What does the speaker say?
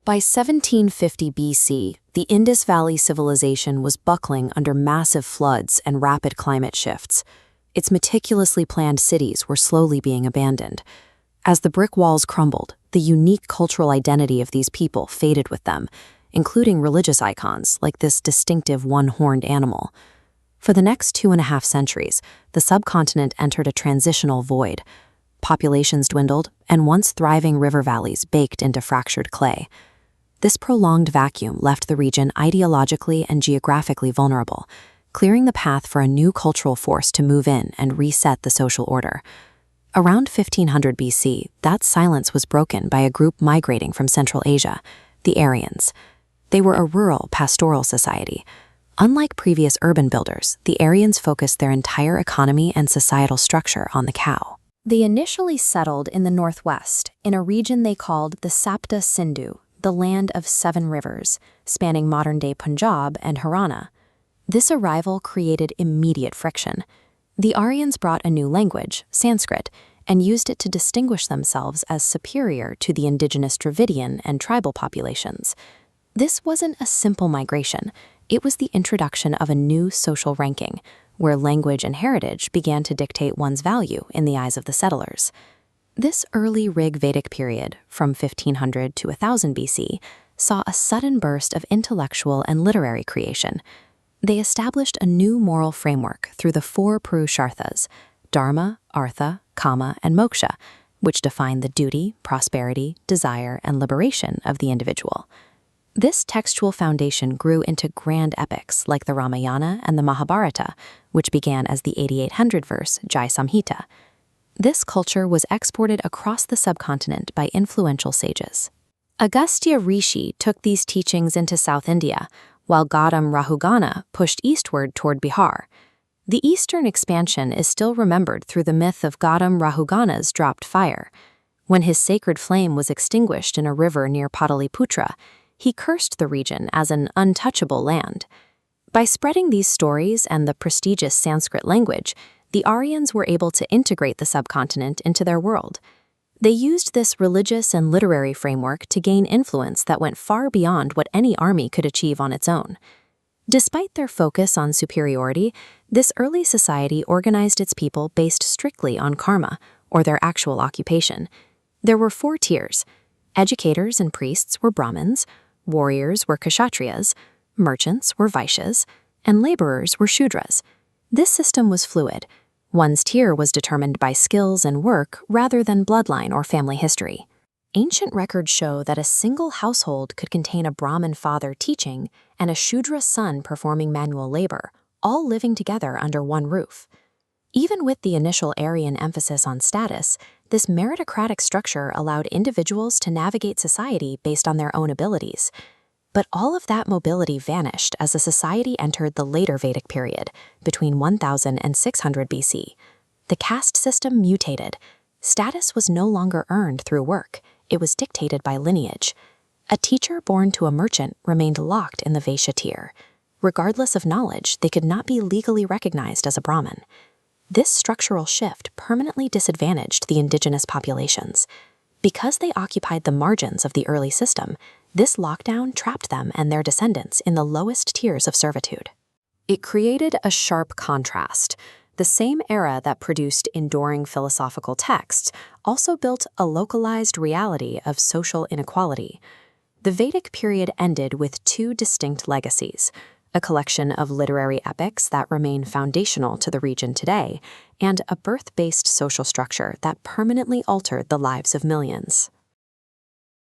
By 1750 BC, the Indus Valley civilization was buckling under massive floods and rapid climate shifts. Its meticulously planned cities were slowly being abandoned. As the brick walls crumbled, the unique cultural identity of these people faded with them, including religious icons like this distinctive one-horned animal. For the next 2.5 centuries, the subcontinent entered a transitional void. Populations dwindled, and once thriving river valleys baked into fractured clay. This prolonged vacuum left the region ideologically and geographically vulnerable, clearing the path for a new cultural force to move in and reset the social order. Around 1500 BC, that silence was broken by a group migrating from Central Asia, the Aryans. They were a rural, pastoral society. Unlike previous urban builders, the Aryans focused their entire economy and societal structure on the cow. They initially settled in the northwest, in a region they called the Sapta Sindhu, the land of 7 rivers, spanning modern-day Punjab and Haryana. This arrival created immediate friction. The Aryans brought a new language, Sanskrit, and used it to distinguish themselves as superior to the indigenous Dravidian and tribal populations. This wasn't a simple migration. It was the introduction of a new social ranking, where language and heritage began to dictate one's value in the eyes of the settlers. This early Rig Vedic period, from 1500 to 1000 BC, saw a sudden burst of intellectual and literary creation. They established a new moral framework through the 4 Purusharthas, Dharma, Artha, Kama, and Moksha, which define the duty, prosperity, desire, and liberation of the individual. This textual foundation grew into grand epics like the Ramayana and the Mahabharata, which began as the 8800-verse Jai Samhita. This culture was exported across the subcontinent by influential sages. Agastya Rishi took these teachings into South India, while Gautam Rahugana pushed eastward toward Bihar. The eastern expansion is still remembered through the myth of Gautam Rahugana's dropped fire. When his sacred flame was extinguished in a river near Pataliputra, he cursed the region as an untouchable land. By spreading these stories and the prestigious Sanskrit language, the Aryans were able to integrate the subcontinent into their world. They used this religious and literary framework to gain influence that went far beyond what any army could achieve on its own. Despite their focus on superiority, this early society organized its people based strictly on karma, or their actual occupation. There were 4 tiers. Educators and priests were Brahmins, warriors were Kshatriyas, merchants were Vaishyas, and laborers were Shudras. This system was fluid. One's tier was determined by skills and work rather than bloodline or family history. Ancient records show that a single household could contain a Brahmin father teaching and a Shudra son performing manual labor, all living together under one roof. Even with the initial Aryan emphasis on status, this meritocratic structure allowed individuals to navigate society based on their own abilities. But all of that mobility vanished as the society entered the later Vedic period, between 1000 and 600 BC. The caste system mutated. Status was no longer earned through work. It was dictated by lineage. A teacher born to a merchant remained locked in the Vaishya tier. Regardless of knowledge, they could not be legally recognized as a Brahmin. This structural shift permanently disadvantaged the indigenous populations. Because they occupied the margins of the early system, this lockdown trapped them and their descendants in the lowest tiers of servitude. It created a sharp contrast. The same era that produced enduring philosophical texts also built a localized reality of social inequality. The Vedic period ended with 2 distinct legacies: a collection of literary epics that remain foundational to the region today, and a birth-based social structure that permanently altered the lives of millions.